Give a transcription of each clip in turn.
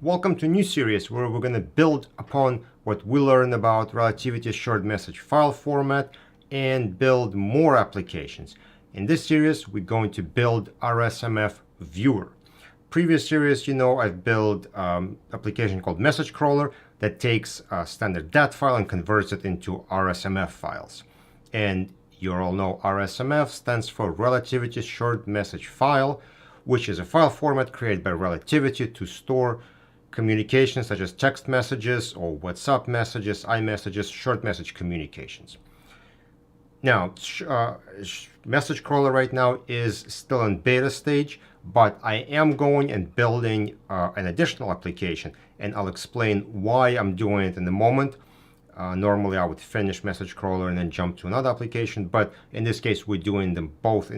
Welcome to a new series where we're going to build upon what we learned about relativity short message file format and build more applications. In this series, we're going to build RSMF Viewer. Previous series, I've built application called Message Crawler that takes a standard DAT file and converts it into RSMF files. And you all know RSMF stands for Relativity Short Message File, which is a file format created by Relativity to store communications such as text messages or WhatsApp messages, iMessages, short message communications. Now, Message Crawler right now is still in beta stage, but I am going and building an additional application, and I'll explain why I'm doing it in a moment. Normally, I would finish Message Crawler and then jump to another application, but in this case, we're doing them both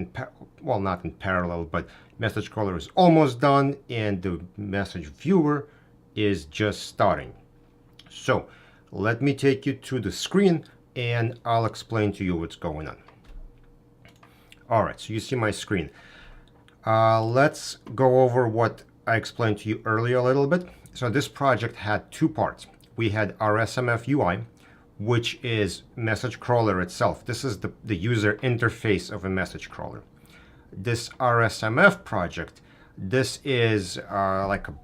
not in parallel, but Message Crawler is almost done, and the Message Viewer is just starting. So let me take you to the screen and I'll explain to you what's going on. All right, so you see my screen. Let's go over what I explained to you earlier a little bit. So this project had two parts. We had RSMF UI, which is Message Crawler itself. This is the user interface of a Message Crawler. This RSMF project, this is like a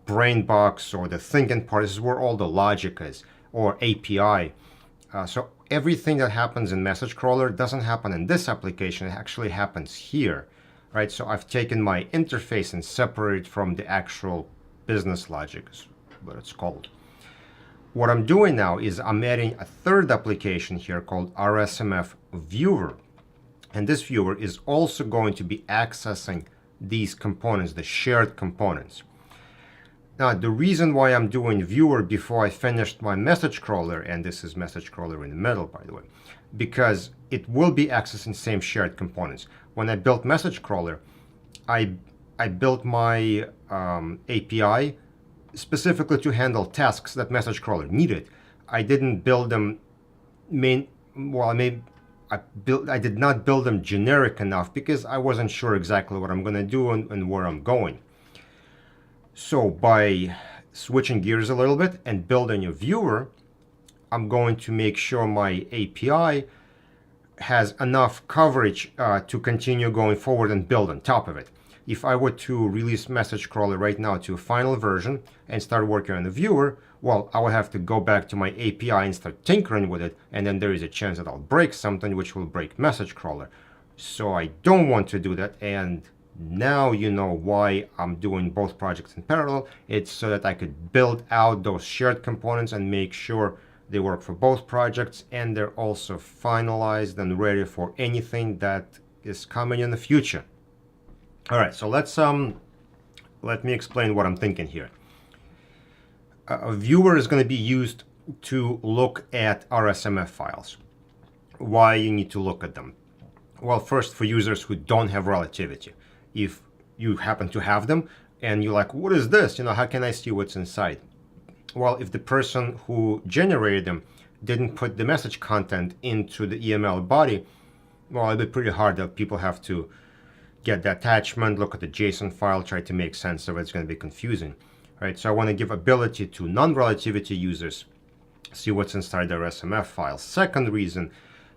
brain box, or the thinking part. This is where all the logic is, or API. So everything that happens in Message Crawler doesn't happen in this application. It actually happens here, right? So I've taken my interface and separated from the actual business logic, is what it's called. What I'm doing now is I'm adding a third application here called RSMF Viewer. And this viewer is also going to be accessing these components, the shared components. Now, the reason why I'm doing Viewer before I finished my Message Crawler, and this is Message Crawler in the middle, by the way, because it will be accessing same shared components. When I built Message Crawler, I built my API specifically to handle tasks that Message Crawler needed. I didn't build them I did not build them generic enough because I wasn't sure exactly what I'm going to do and where I'm going. So by switching gears a little bit and building a viewer, I'm going to make sure my API has enough coverage to continue going forward and build on top of it. If I were to release Message Crawler right now to a final version and start working on the viewer, well, I would have to go back to my API and start tinkering with it, and then there is a chance that I'll break something which will break Message Crawler. So I don't want to do that, and now you know why I'm doing both projects in parallel. It's so that I could build out those shared components and make sure they work for both projects, and they're also finalized and ready for anything that is coming in the future. All right, so let me explain what I'm thinking here. A viewer is going to be used to look at RSMF files. Why you need to look at them? Well, first, for users who don't have relativity. If you happen to have them and you're like, what is this? How can I see what's inside? Well, if the person who generated them didn't put the message content into the EML body, well, it'd be pretty hard that people have to get the attachment, look at the JSON file, try to make sense of it. It's going to be confusing, right? So I want to give ability to non-relativity users see what's inside the RSMF files. Second reason,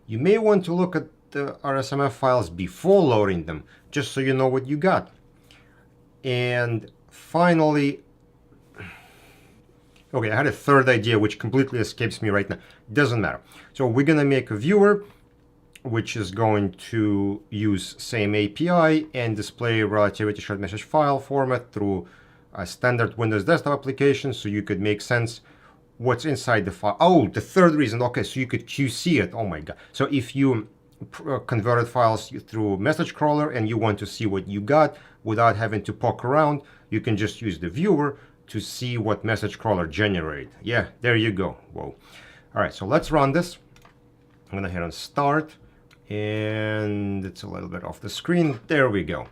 you may want to look at the RSMF files before loading them, just so you know what you got. And finally, okay, I had a third idea which completely escapes me right now. Doesn't matter. So we're going to make a viewer which is going to use same API and display relativity short message file format through a standard Windows desktop application, so you could make sense what's inside the file. Oh, the third reason, okay, so you could QC it. Oh my god. So if you converted files through Message Crawler and you want to see what you got without having to poke around, you can just use the viewer to see what Message Crawler generated. Yeah, there you go. Whoa. All right, so let's run this. I'm gonna hit on start, and it's a little bit off the screen. There we go.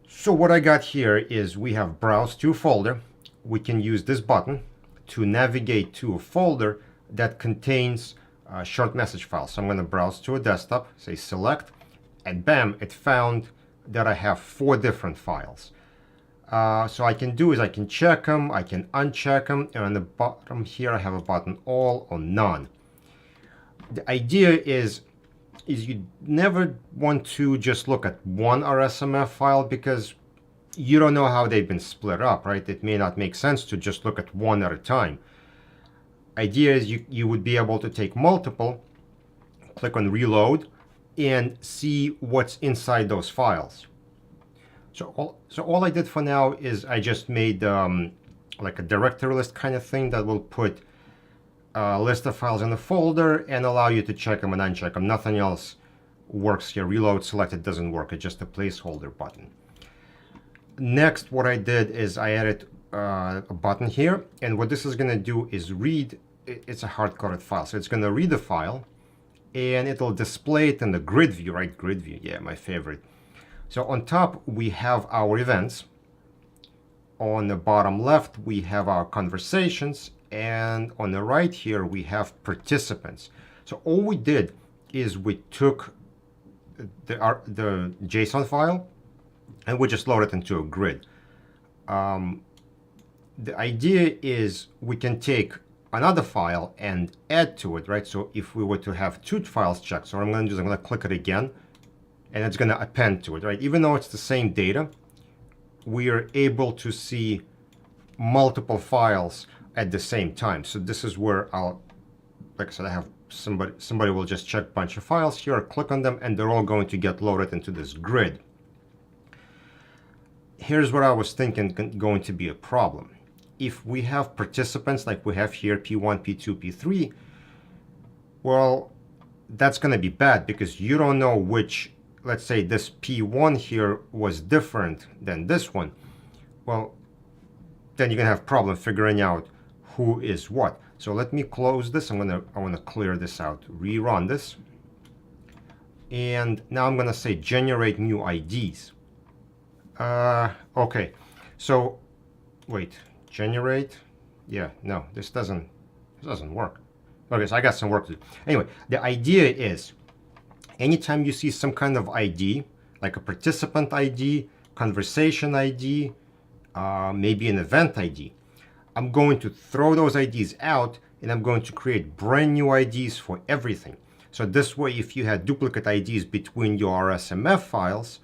So what I got here is we have browse to a folder. We can use this button to navigate to a folder that contains short message files. So I'm going to browse to a desktop, say select, and bam, it found that I have 4 different files. So I can do is I can check them, I can uncheck them, and on the bottom here I have a button all or none. The idea is you never want to just look at one RSMF file because you don't know how they've been split up, right? It may not make sense to just look at one at a time. Idea is you would be able to take multiple, click on reload, and see what's inside those files. So all I did for now is I just made like a directory list kind of thing that will put a list of files in a folder and allow you to check them and uncheck them. Nothing else works here. Reload selected doesn't work. It's just a placeholder button. Next, what I did is I added a button here, and what this is going to do is read. It's a hard-coded file, so it's going to read the file, and it'll display it in the grid view, right? Grid view, yeah, my favorite. So on top, we have our events. On the bottom left, we have our conversations, and on the right here, we have participants. So all we did is we took the JSON file, and we just loaded it into a grid. The idea is we can take another file and add to it, right? So if we were to have two files checked, so what I'm going to do is I'm going to click it again, and it's going to append to it, right? Even though it's the same data, we are able to see multiple files at the same time. So this is where like I said, I have somebody will just check a bunch of files here, click on them, and they're all going to get loaded into this grid. Here's what I was thinking going to be a problem. If we have participants like we have here, P1, P2, P3, well, that's going to be bad because you don't know which, let's say this P1 here was different than this one. Well, then you're going to have problem figuring out who is what. So let me close this. I want to clear this out, rerun this. And now I'm going to say generate new IDs. Okay, so wait, generate. Yeah, no, this doesn't work. Okay, so I got some work to do. Anyway, the idea is anytime you see some kind of ID, like a participant ID, conversation ID, maybe an event ID, I'm going to throw those IDs out and I'm going to create brand new IDs for everything. So this way, if you had duplicate IDs between your RSMF files,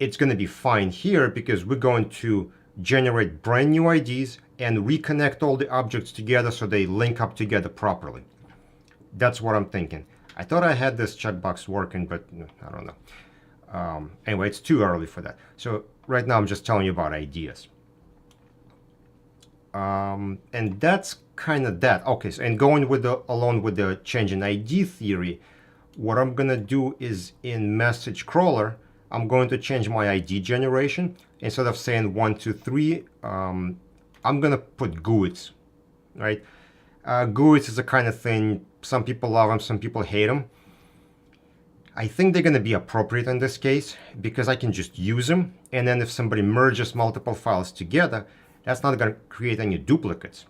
it's going to be fine here because we're going to generate brand new IDs and reconnect all the objects together so they link up together properly. That's what I'm thinking. I thought I had this checkbox working, but I don't know. Anyway, it's too early for that. So right now I'm just telling you about ideas. And that's kind of that. Okay, so and going along with the change in ID theory, what I'm going to do is in message crawler, I'm going to change my ID generation. Instead of saying 1, 2, 3, I'm going to put GUIDs, right? GUIDs is a kind of thing, some people love them, some people hate them. I think they're going to be appropriate in this case because I can just use them. And then if somebody merges multiple files together, that's not going to create any duplicates.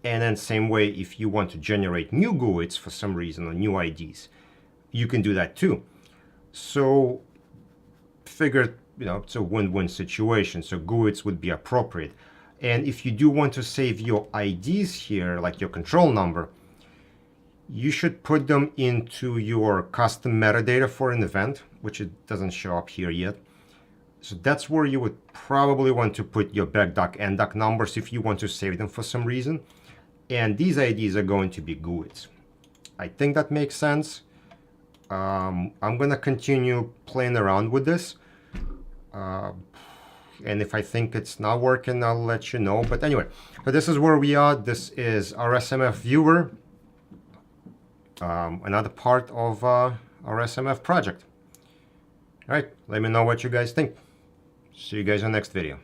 And then same way, if you want to generate new GUIDs for some reason or new IDs, you can do that too. So figured, it's a win-win situation. So GUIDs would be appropriate. And if you do want to save your IDs here, like your control number, you should put them into your custom metadata for an event, which it doesn't show up here yet. So that's where you would probably want to put your backdock and dock numbers if you want to save them for some reason. And these IDs are going to be GUIDs. I think that makes sense. I'm going to continue playing around with this. And if I think it's not working, I'll let you know. But anyway, so this is where we are. This is RSMF Viewer, another part of our RSMF project. All right, let me know what you guys think. See you guys on the next video.